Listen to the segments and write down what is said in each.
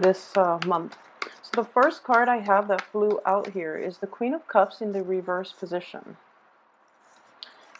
this month. So the first card I have that flew out here is the Queen of Cups in the reverse position.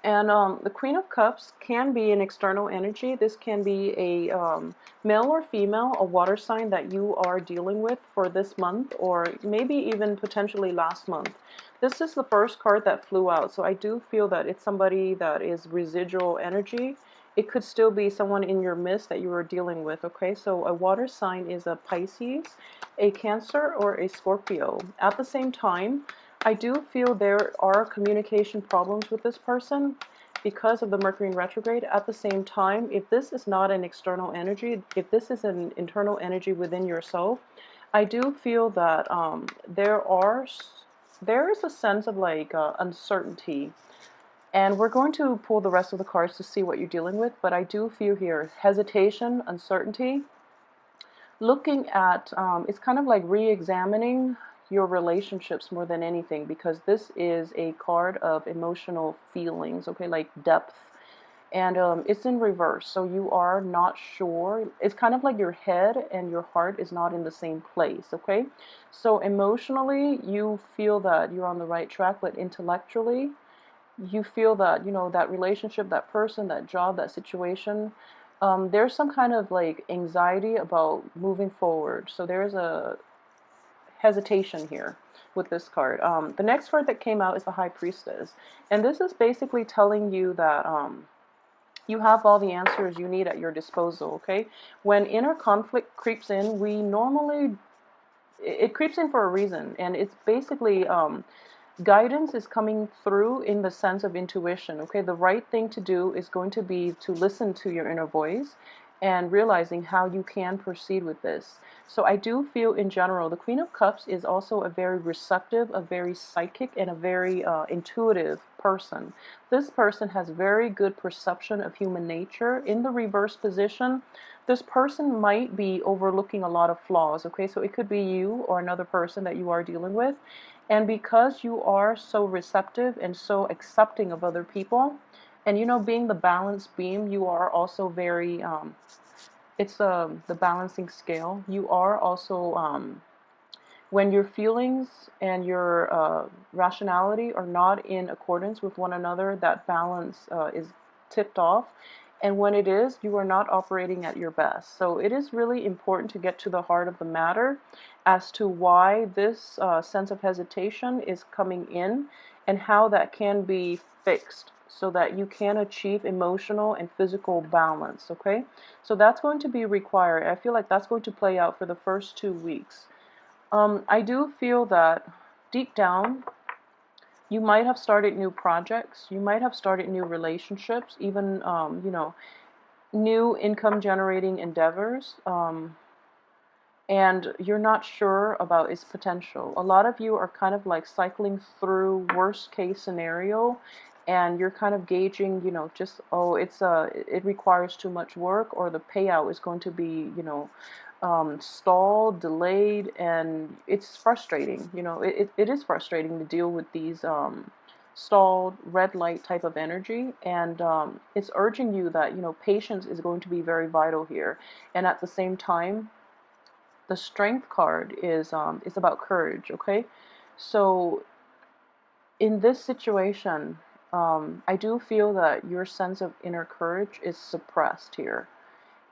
And the Queen of Cups can be an external energy. This can be a male or female, a water sign that you are dealing with for this month, or maybe even potentially last month. This is the first card that flew out, so I do feel that it's somebody that is residual energy. It could still be someone in your midst that you are dealing with, okay? So a water sign is a Pisces, a Cancer, or a Scorpio. At the same time, I do feel there are communication problems with this person because of the Mercury in retrograde. At the same time, if this is not an external energy, if this is an internal energy within yourself, I do feel that there is a sense of like uncertainty. And we're going to pull the rest of the cards to see what you're dealing with, but I do feel here hesitation, uncertainty, looking at, it's kind of like re-examining your relationships more than anything, because this is a card of emotional feelings, okay, like depth. And it's in reverse, so you are not sure. It's kind of like your head and your heart is not in the same place, okay? So emotionally, you feel that you're on the right track, but intellectually, you feel that, you know, that relationship, that person, that job, that situation, there's some kind of like anxiety about moving forward. So there's a hesitation here with this card. The next card that came out is the High Priestess. And this is basically telling you that you have all the answers you need at your disposal, okay? When inner conflict creeps in, it creeps in for a reason. And it's basically guidance is coming through in the sense of intuition, okay? The right thing to do is going to be to listen to your inner voice and realizing how you can proceed with this. So I do feel in general, the Queen of Cups is also a very receptive, a very psychic, and a very intuitive person. This person has very good perception of human nature. In the reverse position, this person might be overlooking a lot of flaws, okay? So it could be you or another person that you are dealing with. And because you are so receptive and so accepting of other people, and you know, being the balanced beam, you are also very, it's the balancing scale. You are also, when your feelings and your rationality are not in accordance with one another, that balance is tipped off. And when it is, you are not operating at your best. So it is really important to get to the heart of the matter as to why this sense of hesitation is coming in and how that can be fixed so that you can achieve emotional and physical balance, okay? So that's going to be required. I feel like that's going to play out for the first 2 weeks. I do feel that deep down, you might have started new projects, you might have started new relationships, even, you know, new income generating endeavors, and you're not sure about its potential. A lot of you are kind of like cycling through worst case scenario, and you're kind of gauging, you know, just, oh, it requires too much work, or the payout is going to be, you know, stalled, delayed, and it's frustrating. You know, it is frustrating to deal with these stalled red light type of energy, and it's urging you that, you know, patience is going to be very vital here. And at the same time, the Strength card is about courage, okay? So in this situation, I do feel that your sense of inner courage is suppressed here.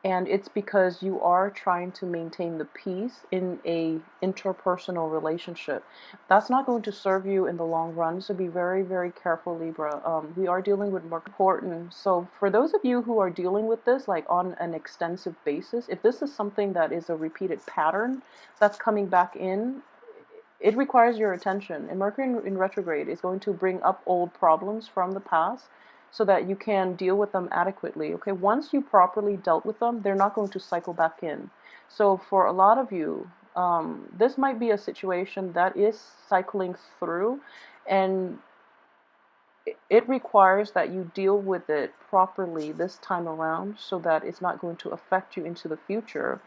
And it's because you are trying to maintain the peace in a interpersonal relationship. That's not going to serve you in the long run, so be very, very careful, Libra. We are dealing with more important. So for those of you who are dealing with this like on an extensive basis, if this is something that is a repeated pattern that's coming back in, it requires your attention. And Mercury in retrograde is going to bring up old problems from the past so that you can deal with them adequately. Okay, once you properly dealt with them, they're not going to cycle back in. So for a lot of you, this might be a situation that is cycling through, and it requires that you deal with it properly this time around so that it's not going to affect you into the future.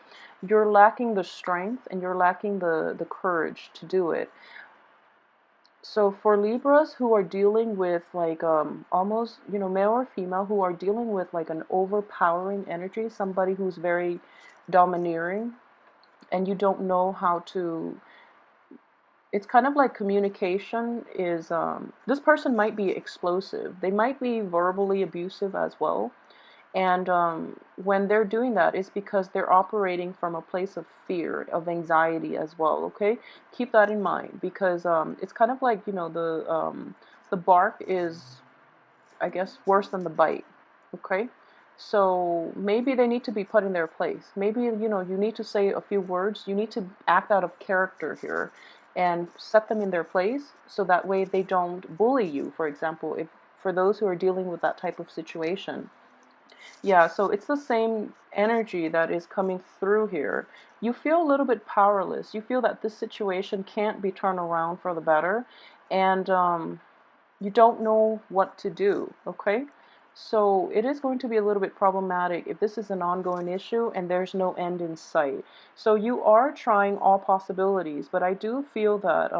You're lacking the strength and you're lacking the courage to do it. So for Libras who are dealing with like almost, you know, male or female, who are dealing with like an overpowering energy, somebody who's very domineering, and you don't know how to. It's kind of like communication is, this person might be explosive. They might be verbally abusive as well. And when they're doing that, it's because they're operating from a place of fear, of anxiety as well. Okay, keep that in mind, because it's kind of like, the bark is, I guess, worse than the bite. Okay, so maybe they need to be put in their place. Maybe, you need to say a few words. You need to act out of character here, and set them in their place, so that way they don't bully you. For example, if for those who are dealing with that type of situation. Yeah, so it's the same energy that is coming through here. You feel a little bit powerless. You feel that this situation can't be turned around for the better, and you don't know what to do, okay? So it is going to be a little bit problematic if this is an ongoing issue and there's no end in sight. So you are trying all possibilities, but I do feel that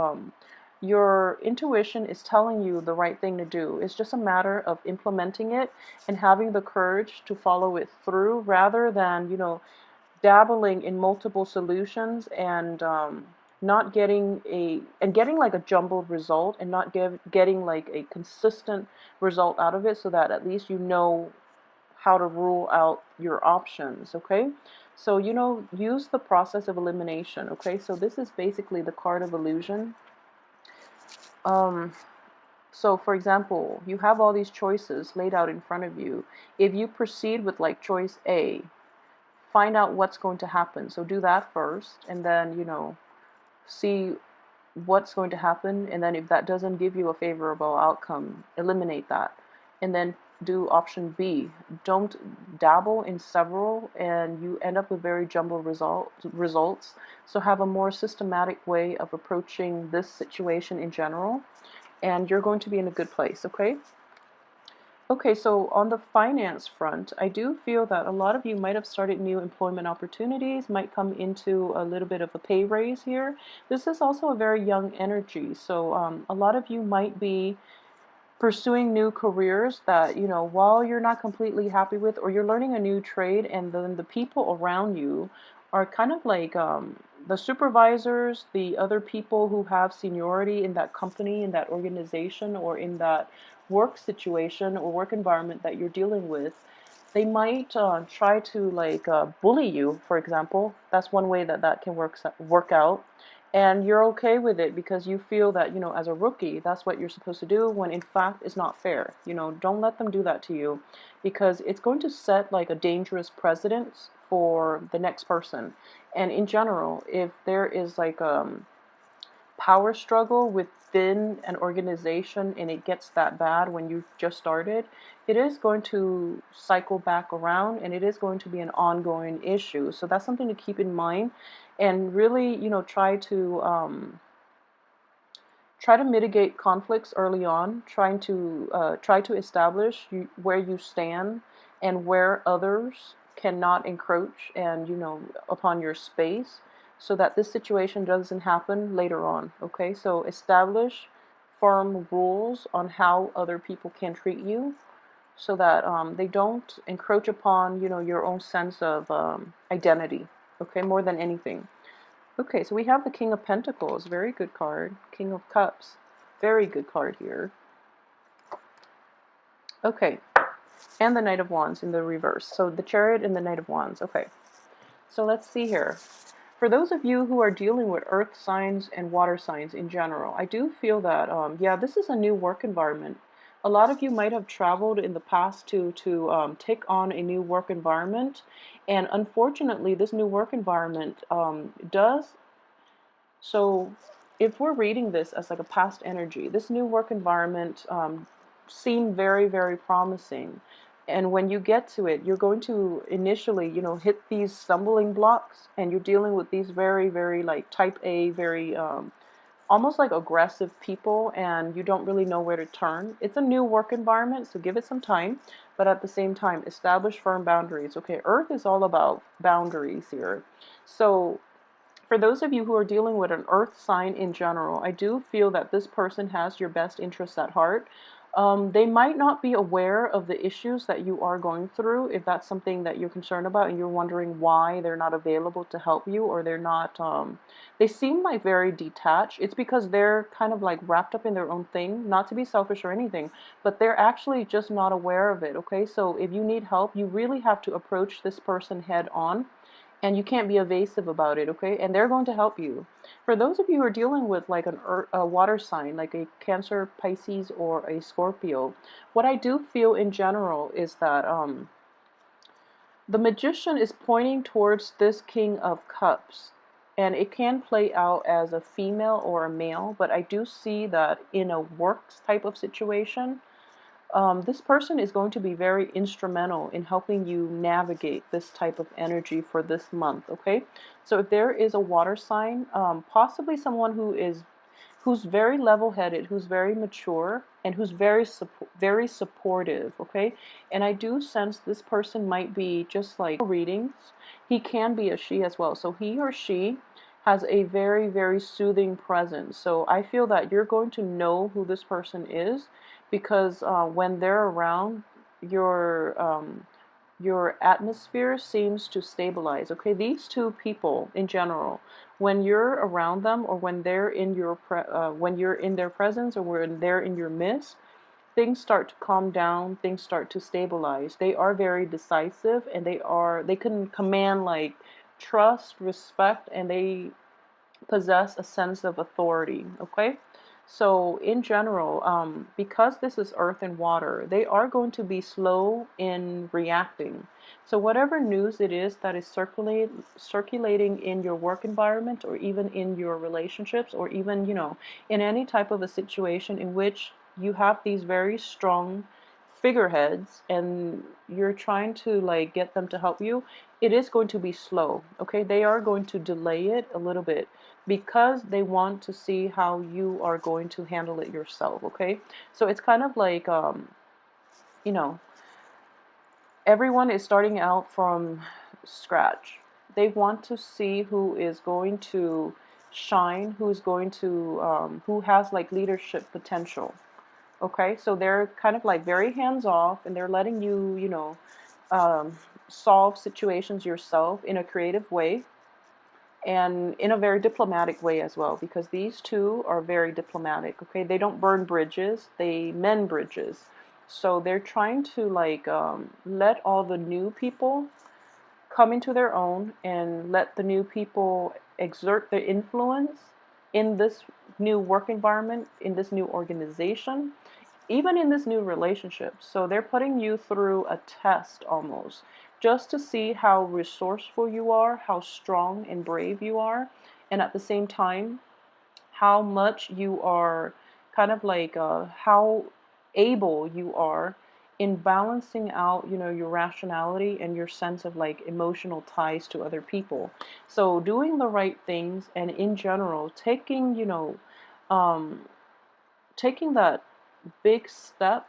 your intuition is telling you the right thing to do. It's just a matter of implementing it and having the courage to follow it through, rather than, dabbling in multiple solutions and not getting getting like a jumbled result, and not getting like a consistent result out of it, so that at least you know how to rule out your options. Okay, so, use the process of elimination. Okay, so this is basically the card of illusion. um so for example, you have all these choices laid out in front of you. If you proceed with like choice A, find out what's going to happen. So do that first, and then, see what's going to happen. And then if that doesn't give you a favorable outcome, eliminate that. And then do option B. Don't dabble in several, and you end up with very jumbled results. So have a more systematic way of approaching this situation in general, and you're going to be in a good place, okay? Okay, so on the finance front, I do feel that a lot of you might have started new employment opportunities, might come into a little bit of a pay raise here. This is also a very young energy, so a lot of you might be pursuing new careers that, while you're not completely happy with, or you're learning a new trade, and then the people around you are kind of like the supervisors, the other people who have seniority in that company, in that organization, or in that work situation or work environment that you're dealing with. They might try to like bully you, for example. That's one way that that can work out, and you're okay with it because you feel that, as a rookie, that's what you're supposed to do, when in fact it's not fair. Don't let them do that to you, because it's going to set like a dangerous precedence for the next person. And in general, if there is like power struggle within an organization and it gets that bad when you just started, it is going to cycle back around, and it is going to be an ongoing issue. So that's something to keep in mind, and really, try to mitigate conflicts early on, try to establish where you stand and where others cannot encroach and, upon your space, so that this situation doesn't happen later on. Okay, so establish firm rules on how other people can treat you, so that they don't encroach upon, your own sense of identity. Okay, more than anything. Okay, so we have the King of Pentacles, very good card. King of Cups, very good card here. Okay, and the Knight of Wands in the reverse. So the Chariot and the Knight of Wands. Okay, so let's see here. For those of you who are dealing with earth signs and water signs in general, I do feel that, yeah, this is a new work environment. A lot of you might have traveled in the past to take on a new work environment, and unfortunately, this new work environment does. So if we're reading this as like a past energy, this new work environment seemed very, very promising. And when you get to it, you're going to initially, hit these stumbling blocks, and you're dealing with these very, very like type A, very almost like aggressive people, and you don't really know where to turn. It's a new work environment, so give it some time, but at the same time, establish firm boundaries. Okay, Earth is all about boundaries here. So for those of you who are dealing with an earth sign in general, I do feel that this person has your best interests at heart. They might not be aware of the issues that you are going through, if that's something that you're concerned about and you're wondering why they're not available to help you, or they're not, they seem like very detached. It's because they're kind of like wrapped up in their own thing, not to be selfish or anything, but they're actually just not aware of it, okay? So if you need help, you really have to approach this person head on, and you can't be evasive about it, okay? And they're going to help you. For those of you who are dealing with like a water sign, like a Cancer, Pisces, or a Scorpio, what I do feel in general is that the Magician is pointing towards this King of Cups. And it can play out as a female or a male, but I do see that in a work type of situation, this person is going to be very instrumental in helping you navigate this type of energy for this month, okay? So if there is a water sign, possibly someone who's very level-headed, who's very mature, and who's very supportive, okay? And I do sense this person might be just like readings. He can be a she as well. So he or she has a very, very soothing presence. So I feel that you're going to know who this person is because when they're around, your your atmosphere seems to stabilize. Okay, these two people in general, when you're around them, or when they're in your when you're in their presence, or when they're in your midst, things start to calm down, things start to stabilize. They are very decisive, and they can command like trust, respect, and they possess a sense of authority, okay? So in general, because this is earth and water, they are going to be slow in reacting. So whatever news it is that is circulating in your work environment, or even in your relationships, or even, in any type of a situation in which you have these very strong figureheads and you're trying to like get them to help you, it is going to be slow, okay? They are going to delay it a little bit because they want to see how you are going to handle it yourself, okay? So it's kind of like, you know, everyone is starting out from scratch. They want to see who is going to shine, who's going to, who has like leadership potential, okay? So they're kind of like very hands off, and they're letting you, um, solve situations yourself in a creative way, and in a very diplomatic way as well, because these two are very diplomatic, okay? They don't burn bridges, they mend bridges. So they're trying to like let all the new people come into their own, and let the new people exert their influence in this new work environment, in this new organization, even in this new relationship. So they're putting you through a test almost, just to see how resourceful you are, how strong and brave you are, and at the same time, how much you are kind of like, how able you are in balancing out, your rationality and your sense of like emotional ties to other people. So doing the right things, and in general, taking, um, taking that big step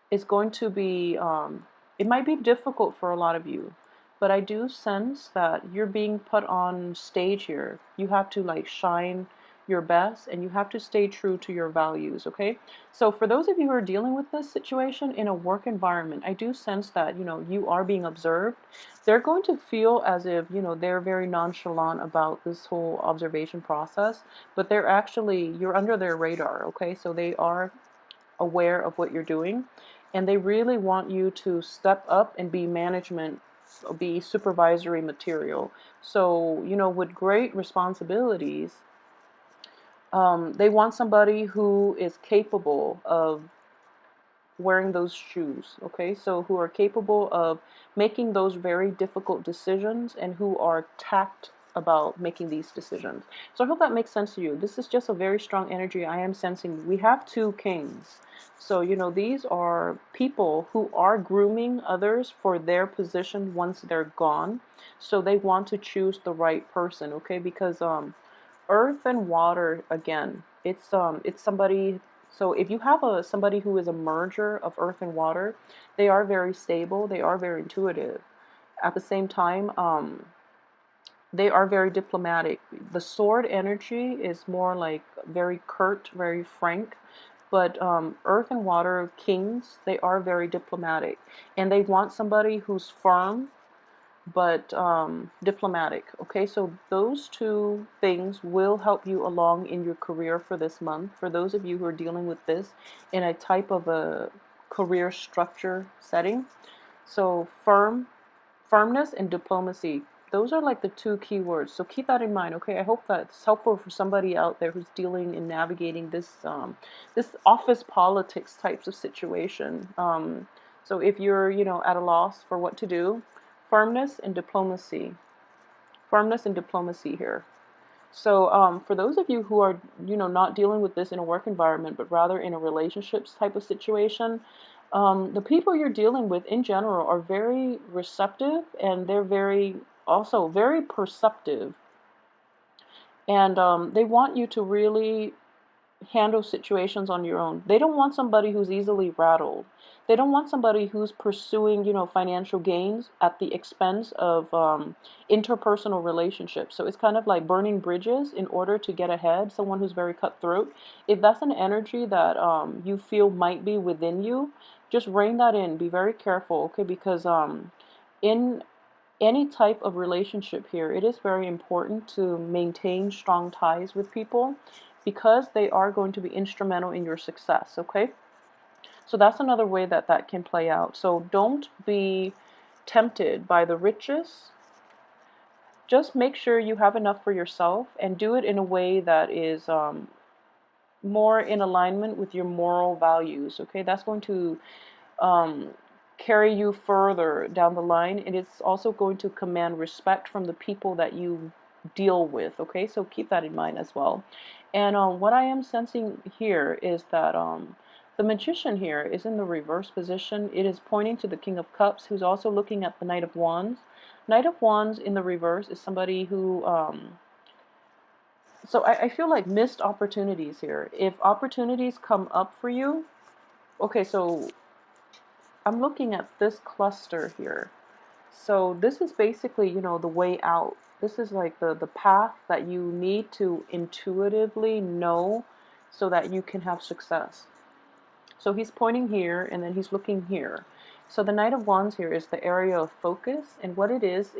is going to be, it might be difficult for a lot of you, but I do sense that you're being put on stage here. You have to like shine your best, and you have to stay true to your values, okay? So for those of you who are dealing with this situation in a work environment, I do sense that, you are being observed. They're going to feel as if, they're very nonchalant about this whole observation process, but they're actually, you're under their radar, okay? So they are aware of what you're doing, and they really want you to step up and be management, be supervisory material. So, with great responsibilities, they want somebody who is capable of wearing those shoes, okay? So who are capable of making those very difficult decisions, and who are tact about making these decisions. So I hope that makes sense to you. This is just a very strong energy I am sensing. We have two kings. So, these are people who are grooming others for their position once they're gone. So they want to choose the right person, okay? Because earth and water, again, it's somebody. So if you have somebody who is a merger of earth and water, they are very stable, they are very intuitive. At the same time, they are very diplomatic. The sword energy is more like very curt, very frank. But earth and water kings, they are very diplomatic, and they want somebody who's firm but diplomatic. Okay, so those two things will help you along in your career for this month. For those of you who are dealing with this in a type of a career structure setting, so firmness and diplomacy. Those are like the two key words. So keep that in mind, okay? I hope that's helpful for somebody out there who's dealing and navigating this this office politics types of situation. So if you're, at a loss for what to do, firmness and diplomacy. Firmness and diplomacy here. So for those of you who are, not dealing with this in a work environment, but rather in a relationships type of situation, the people you're dealing with in general are very receptive, and they're also very perceptive. And they want you to really handle situations on your own. They don't want somebody who's easily rattled. They don't want somebody who's pursuing, financial gains at the expense of interpersonal relationships. So it's kind of like burning bridges in order to get ahead. Someone who's very cutthroat. If that's an energy that you feel might be within you, just rein that in. Be very careful, okay? Because in any type of relationship here, it is very important to maintain strong ties with people because they are going to be instrumental in your success, okay? So that's another way that that can play out. So don't be tempted by the riches. Just make sure you have enough for yourself and do it in a way that is more in alignment with your moral values, okay? That's going to um, carry you further down the line, and it's also going to command respect from the people that you deal with, okay? So keep that in mind as well. And what I am sensing here is that the magician here is in the reverse position. It is pointing to the King of Cups, who's also looking at the Knight of Wands. Knight of Wands in the reverse is somebody who so I feel like missed opportunities here. If opportunities come up for you, okay, so I'm looking at this cluster here. So this is basically, the way out. This is like the path that you need to intuitively know so that you can have success. So he's pointing here and then he's looking here. So the Knight of Wands here is the area of focus, and what it is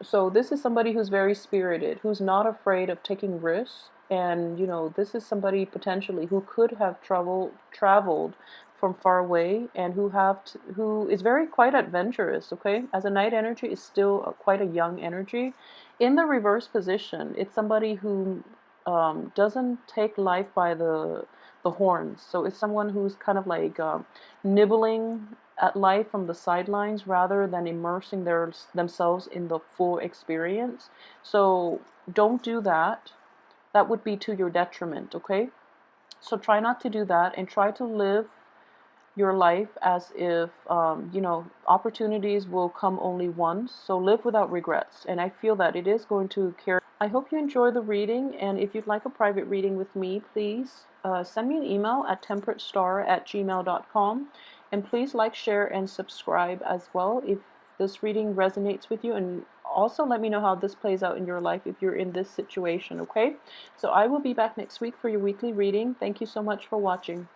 so this is somebody who's very spirited, who's not afraid of taking risks. And, this is somebody potentially who could have traveled from far away, and who is very quite adventurous, okay? As a Knight energy is still quite a young energy. In the reverse position, it's somebody who doesn't take life by the horns. So it's someone who's kind of like nibbling at life from the sidelines rather than immersing themselves in the full experience. So don't do that. That would be to your detriment, okay? So try not to do that, and try to live your life as if, opportunities will come only once. So live without regrets. And I feel that it is going to carry. I hope you enjoy the reading. And if you'd like a private reading with me, please send me an email at temperatestar@gmail.com. And please like, share, and subscribe as well if this reading resonates with you. And also let me know how this plays out in your life if you're in this situation, okay? So I will be back next week for your weekly reading. Thank you so much for watching.